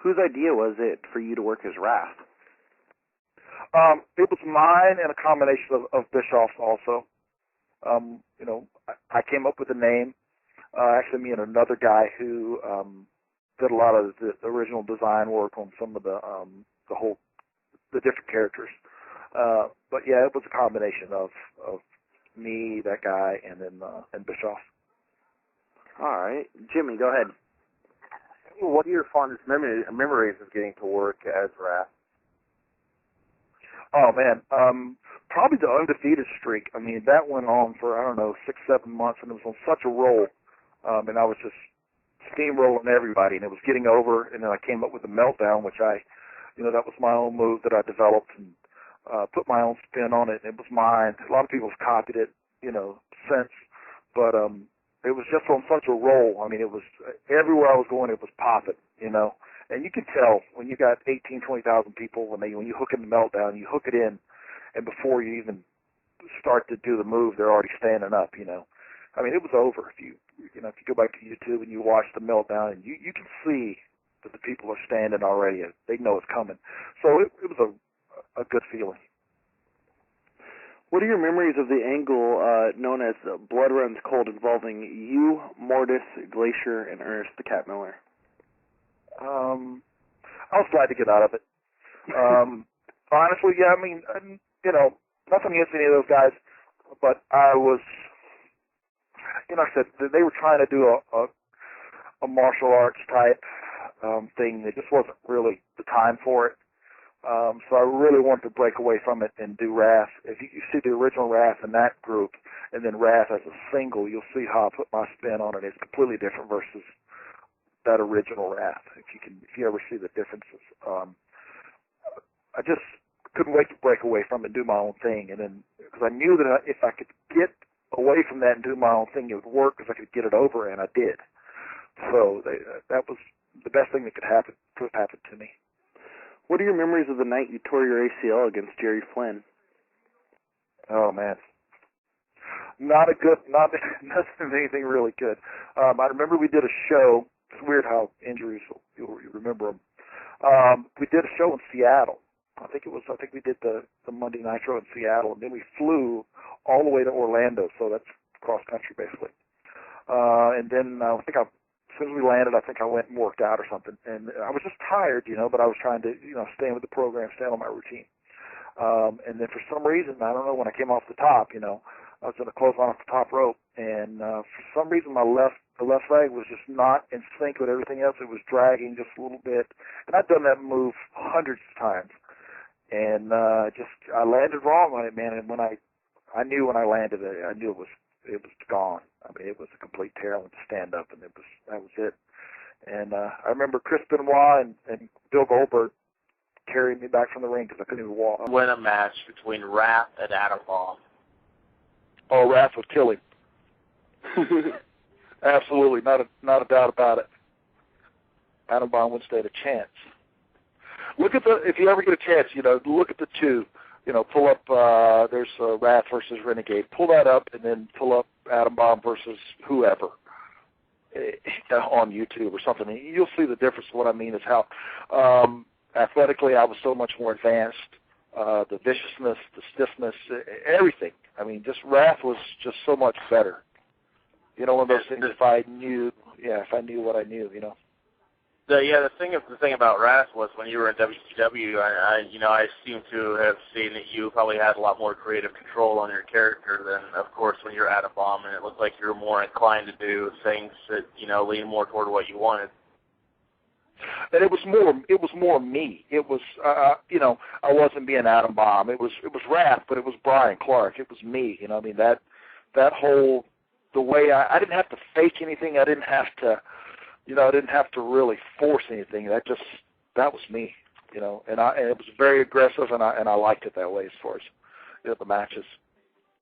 Whose idea was it for you to work as Wrath? It was mine and a combination of Bischoff's also. I came up with the name. Actually, me and another guy who did a lot of the original design work on some of the different characters. But yeah, it was a combination of me, that guy, and then and Bischoff. All right, Jimmy, go ahead. What are your fondest memories of getting to work as Wrath? Oh man, probably the undefeated streak. I mean, that went on for 6-7 months, and it was on such a roll, and I was just steamrolling everybody, and it was getting over. And then I came up with the meltdown, which that was my own move that I developed and put my own spin on it. It was mine. A lot of people have copied it, since, but it was just on such a roll. I mean, it was everywhere I was going, it was popping, And you can tell when you got 18, 20,000 people when you hook in the meltdown, you hook it in, and before you even start to do the move, they're already standing up. I mean, it was over. If you go back to YouTube and you watch the meltdown, and you can see that the people are standing already. They know it's coming. So it was a good feeling. What are your memories of the angle known as Blood Runs Cold involving you, Mortis, Glacier, and Ernest the Cat Miller? I was glad to get out of it. Honestly, yeah, I mean, nothing against any of those guys, but I was, I said they were trying to do a martial arts type thing. It just wasn't really the time for it. So I really wanted to break away from it and do Wrath. If you see the original Wrath in that group, and then Wrath as a single, you'll see how I put my spin on it. It's completely different versus that original Wrath. If you ever see the differences, I just couldn't wait to break away from it and do my own thing. And then because I knew that if I could get away from that and do my own thing, it would work because I could get it over, and I did. So that was the best thing that could have happened to me. What are your memories of the night you tore your ACL against Jerry Flynn? Oh man, not anything really good. I remember we did a show. It's weird how injuries you'll remember them. We did a show in Seattle. I think we did the Monday Nitro in Seattle, and then we flew all the way to Orlando. So that's cross country basically. And then I think as soon as we landed, I think I went and worked out or something. And I was just tired, but I was trying to, stay with the program, stay on my routine. And then for some reason, I don't know, when I came off the top, I was going to close on off the top rope. And for some reason, the left leg was just not in sync with everything else. It was dragging just a little bit. And I'd done that move hundreds of times. And I landed wrong on it, man. And when I knew when I landed it, I knew it was gone. I mean, it was a complete tear. I went to stand up, and that was it. And I remember Chris Benoit and Bill Goldberg carried me back from the ring because I couldn't even walk. Win a match between Wrath and Adam Bomb. Oh, Wrath would kill him. Absolutely, not a doubt about it. Adam Bomb wouldn't stand a chance. If you ever get a chance, look at the two. Pull up, there's Wrath versus Renegade. Pull that up and then pull up Adam Bomb versus whoever on YouTube or something. You'll see the difference. What I mean is how athletically I was so much more advanced. The viciousness, the stiffness, everything. I mean, just Wrath was just so much better. One of those things, if I knew what I knew, The thing about Wrath was when you were in WCW, I seem to have seen that you probably had a lot more creative control on your character than, of course, when you're Adam Bomb, and it looked like you were more inclined to do things that lean more toward what you wanted. And it was more me. It was I wasn't being Adam Bomb. It was Wrath, but it was Bryan Clark. It was me. I mean that whole the way I didn't have to fake anything. I didn't have to. I didn't have to really force anything. That was me, and it was very aggressive, and I liked it that way as far as the matches.